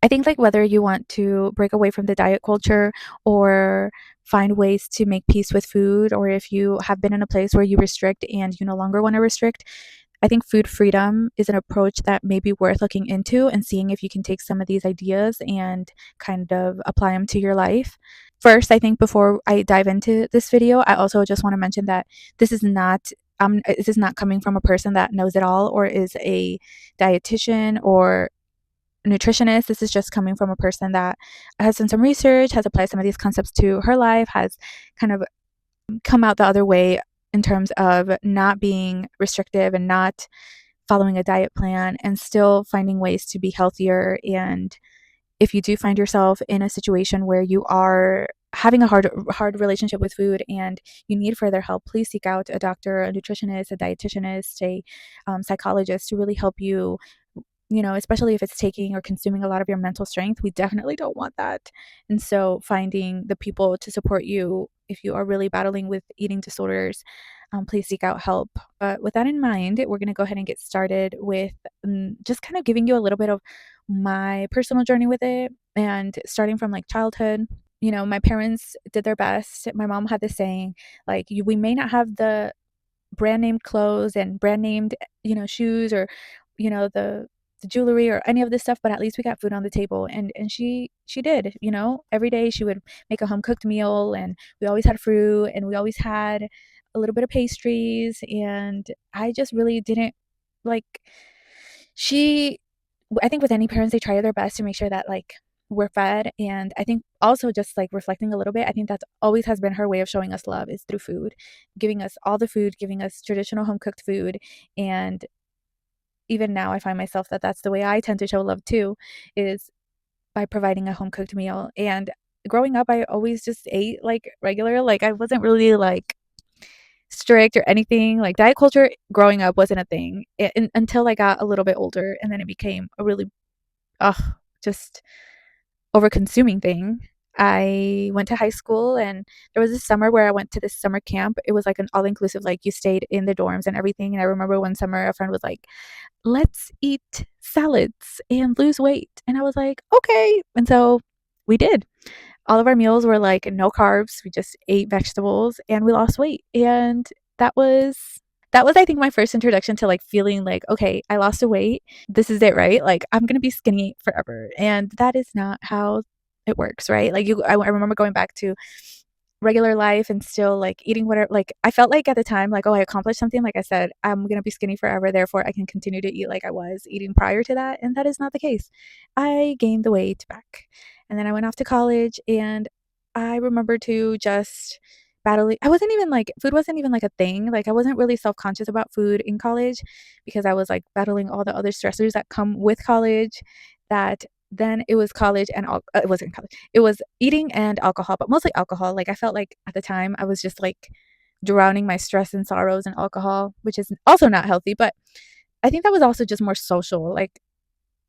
I think like whether you want to break away from the diet culture or find ways to make peace with food, or if you have been in a place where you restrict and you no longer want to restrict, I think food freedom is an approach that may be worth looking into and seeing if you can take some of these ideas and kind of apply them to your life. First, I think before I dive into this video, I also just want to mention that this is not coming from a person that knows it all or is a dietitian or nutritionist. This is just coming from a person that has done some research, has applied some of these concepts to her life, has kind of come out the other way in terms of not being restrictive and not following a diet plan and still finding ways to be healthier. And if you do find yourself in a situation where you are having a hard relationship with food and you need further help, please seek out a doctor, a nutritionist, a dietitianist, a psychologist to really help you, especially if it's taking or consuming a lot of your mental strength. We definitely don't want that. And so finding the people to support you if you are really battling with eating disorders, please seek out help. But with that in mind, we're going to go ahead and get started with just kind of giving you a little bit of my personal journey with it, and starting from like childhood. My parents did their best. My mom had this saying, like, we may not have the brand name clothes and brand named, shoes, or, the jewelry or any of this stuff, but at least we got food on the table. And she did, every day she would make a home cooked meal, and we always had fruit, and we always had a little bit of pastries. And I just really didn't like she I think with any parents, they try their best to make sure that like we're fed. And I think also just like reflecting a little bit, I think that's always has been her way of showing us love is through food, giving us all the food, giving us traditional home cooked food. And even now I find myself that that's the way I tend to show love too, is by providing a home cooked meal. And growing up, I always just ate like regular, like I wasn't really like strict or anything. Like diet culture growing up wasn't a thing until I got a little bit older, and then it became a really just over-consuming thing. I went to high school, and there was this summer where I went to this summer camp. It was like an all-inclusive, like you stayed in the dorms and everything. And I remember one summer a friend was like, "Let's eat salads and lose weight." And I was like, "Okay." And so we did. All of our meals were like no carbs. We just ate vegetables and we lost weight. And that was I think my first introduction to like feeling like, okay, I lost a weight. This is it, right? Like I'm going to be skinny forever. And that is not how it works, right? Like I remember going back to regular life and still like eating whatever. Like I felt like at the time, like, oh, I accomplished something. Like I said, I'm going to be skinny forever. Therefore I can continue to eat like I was eating prior to that. And that is not the case. I gained the weight back. And then I went off to college, and I remember to just battling. I wasn't even like, food wasn't even like a thing. Like I wasn't really self-conscious about food in college because I was like battling all the other stressors that come with college. That then it was college and it wasn't college. It was eating and alcohol, but mostly alcohol. Like I felt like at the time I was just like drowning my stress and sorrows in alcohol, which is also not healthy. But I think that was also just more social. Like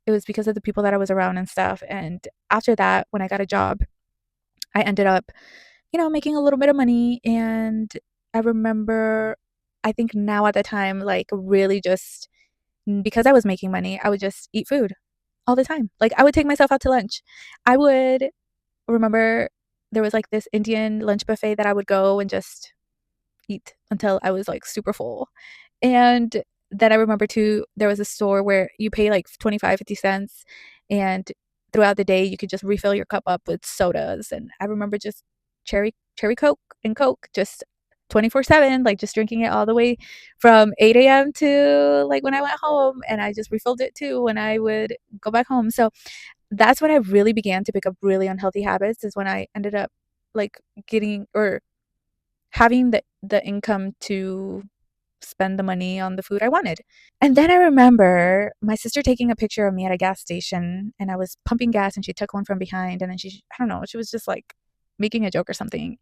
it was because of the people that I was around and stuff. And after that, when I got a job, I ended up, making a little bit of money. And I remember, I think now at the time, like really just because I was making money, I would just eat food all the time. Like I would take myself out to lunch. I would remember there was like this Indian lunch buffet that I would go and just eat until I was like super full. And then I remember too, there was a store where you pay like 25, 50 cents, and throughout the day you could just refill your cup up with sodas. And I remember just cherry Coke and Coke just 24/7, like just drinking it all the way from 8 a.m. to like when I went home, and I just refilled it too when I would go back home. So that's when I really began to pick up really unhealthy habits, is when I ended up like getting or having the income to spend the money on the food I wanted. And then I remember my sister taking a picture of me at a gas station, and I was pumping gas and she took one from behind, and then I don't know, she was just like making a joke or something.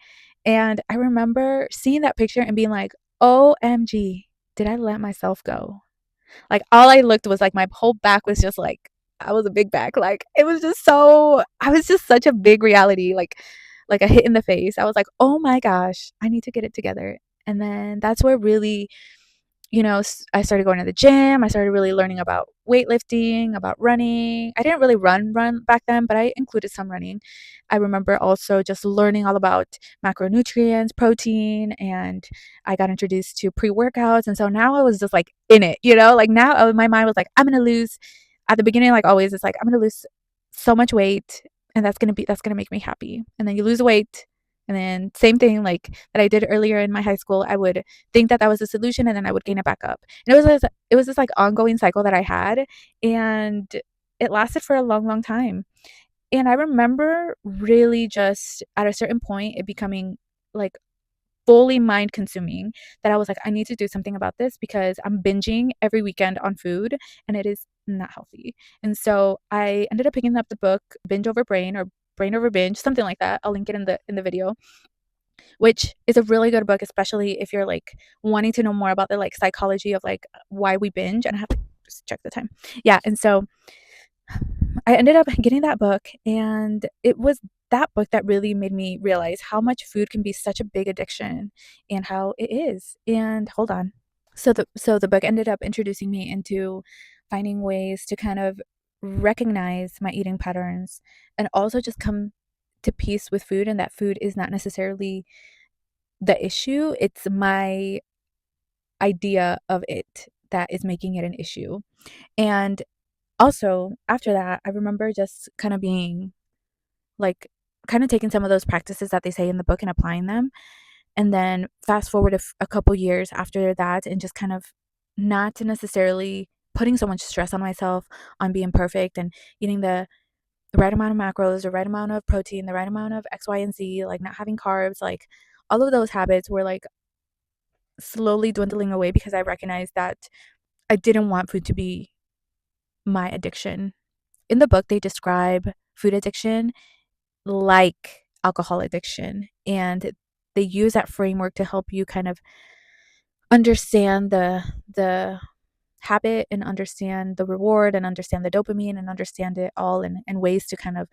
And I remember seeing that picture and being like, "OMG, did I let myself go?" Like all I looked was like my whole back was just like I was a big back. Like it was just so I was just such a big reality, like a hit in the face. I was like, "Oh my gosh, I need to get it together." And then that's where really I started going to the gym. I started really learning about weightlifting, about running. I didn't really run back then, but I included some running. I remember also just learning all about macronutrients, protein, and I got introduced to pre-workouts. And so now I was just like in it, like now my mind was like, I'm going to lose at the beginning, like always, it's like, I'm going to lose so much weight and that's going to make me happy. And then you lose weight. And then same thing like that I did earlier in my high school, I would think that that was the solution and then I would gain it back up. And it was this like ongoing cycle that I had, and it lasted for a long, long time. And I remember really just at a certain point it becoming like fully mind consuming, that I was like, I need to do something about this because I'm binging every weekend on food and it is not healthy. And so I ended up picking up the book Binge Over Brain, or Brain Over Binge, something like that. I'll link it in the video, which is a really good book, especially if you're like wanting to know more about the like psychology of like why we binge. And I have to just check the time. Yeah. And so I ended up getting that book, and it was that book that really made me realize how much food can be such a big addiction and how it is. And hold on. So the book ended up introducing me into finding ways to kind of recognize my eating patterns and also just come to peace with food, and that food is not necessarily the issue. It's my idea of it that is making it an issue. And also, after that, I remember just kind of being like, kind of taking some of those practices that they say in the book and applying them. And then fast forward a couple years after that, and just kind of not necessarily putting so much stress on myself on being perfect and eating the right amount of macros, the right amount of protein, the right amount of X, Y, and Z, like not having carbs, like all of those habits were like slowly dwindling away because I recognized that I didn't want food to be my addiction. In the book, they describe food addiction like alcohol addiction, and they use that framework to help you kind of understand the habit and understand the reward and understand the dopamine and understand it all, and ways to kind of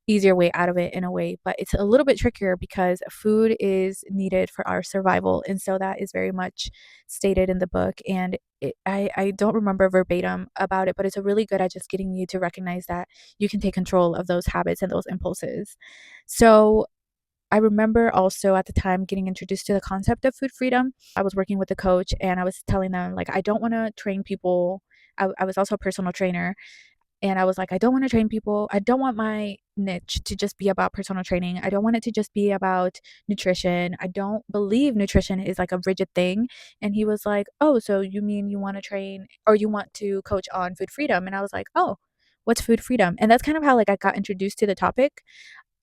ease your way out of it in a way. But it's a little bit trickier because food is needed for our survival, and so that is very much stated in the book. And I don't remember verbatim about it, but it's a really good at just getting you to recognize that you can take control of those habits and those impulses. So I remember also at the time getting introduced to the concept of food freedom. I was working with a coach and I was telling them, like, I don't want to train people. I was also a personal trainer, and I was like, I don't want to train people. I don't want my niche to just be about personal training. I don't want it to just be about nutrition. I don't believe nutrition is like a rigid thing. And he was like, oh, so you mean you want to train or you want to coach on food freedom? And I was like, oh, what's food freedom? And that's kind of how like I got introduced to the topic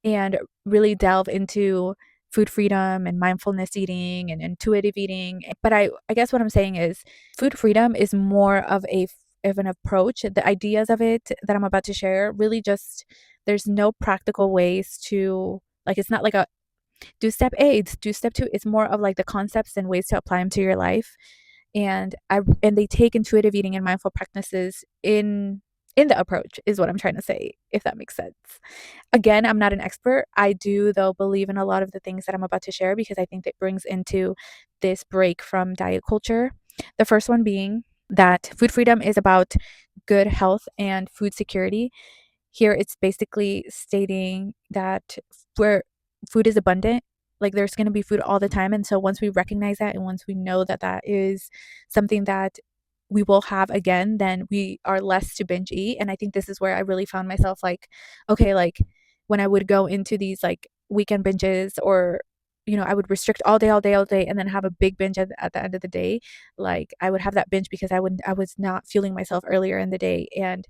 and really delve into food freedom and mindfulness eating and intuitive eating. But I guess what I'm saying is food freedom is more of an approach. The ideas of it that I'm about to share really just, there's no practical ways to, like, it's not like a do step A, do step two. It's more of like the concepts and ways to apply them to your life. And they take intuitive eating and mindful practices in the approach, is what I'm trying to say, if that makes sense. Again, I'm not an expert. I do though believe in a lot of the things that I'm about to share because I think that brings into this break from diet culture. The first one being that food freedom is about good health and food security. Here it's basically stating that where food is abundant, like there's going to be food all the time. And so once we recognize that and once we know that that is something that we will have again, then we are less to binge eat. And I think this is where I really found myself like, okay, like when I would go into these like weekend binges, or I would restrict all day, all day, all day, and then have a big binge at the end of the day. Like I would have that binge because I was not fueling myself earlier in the day. And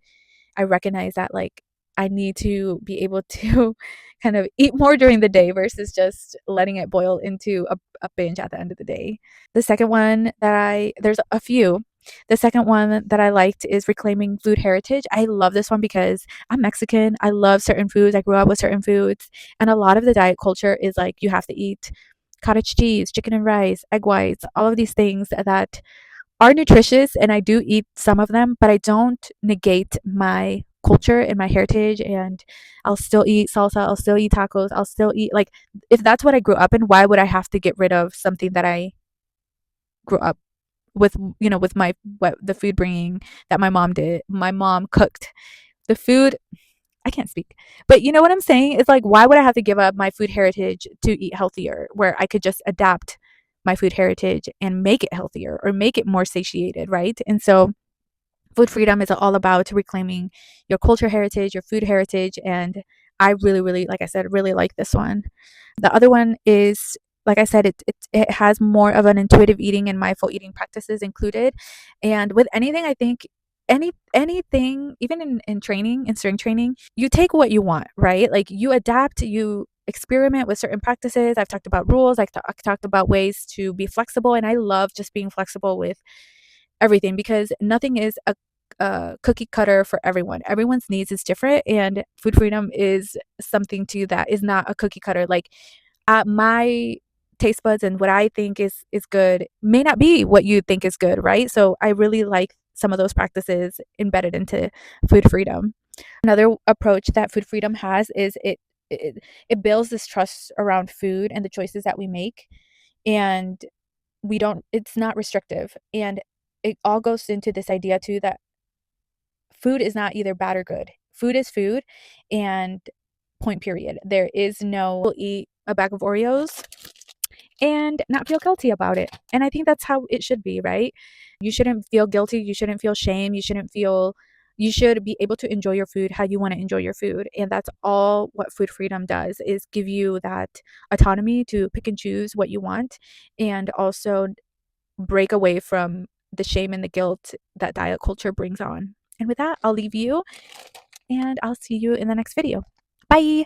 I recognize that like I need to be able to kind of eat more during the day versus just letting it boil into a binge at the end of the day. The second one that there's a few. The second one that I liked is reclaiming food heritage. I love this one because I'm Mexican. I love certain foods. I grew up with certain foods. And a lot of the diet culture is like you have to eat cottage cheese, chicken and rice, egg whites, all of these things that are nutritious, and I do eat some of them, but I don't negate my culture and my heritage. And I'll still eat salsa, I'll still eat tacos, I'll still eat, like, if that's what I grew up in, why would I have to get rid of something that I grew up with with my what the food bringing that my mom did. My mom cooked the food. I can't speak. But you know what I'm saying? It's like, why would I have to give up my food heritage to eat healthier, where I could just adapt my food heritage and make it healthier or make it more satiated, right? And so food freedom is all about reclaiming your culture heritage, your food heritage. And I really, really, like I said, really like this one. The other one is, like I said, it has more of an intuitive eating and mindful eating practices included. And with anything, I think anything, even in training, in strength training, you take what you want, right? Like you adapt, you experiment with certain practices. I've talked about rules, I've talked about ways to be flexible, and I love just being flexible with everything because nothing is a cookie cutter for everyone. Everyone's needs is different, and food freedom is something too that is not a cookie cutter. Like my taste buds and what I think is good may not be what you think is good, right? So I really like some of those practices embedded into food freedom. Another approach that food freedom has is it builds this trust around food and the choices that we make, and we don't it's not restrictive, and it all goes into this idea too that food is not either bad or good. Food is food, and point period. There is no eat a bag of Oreos and not feel guilty about it. And I think that's how it should be, right? You shouldn't feel guilty, you shouldn't feel shame, you should be able to enjoy your food how you want to enjoy your food. And that's all what food freedom does, is give you that autonomy to pick and choose what you want, and also break away from the shame and the guilt that diet culture brings on. And with that, I'll leave you and I'll see you in the next video. Bye.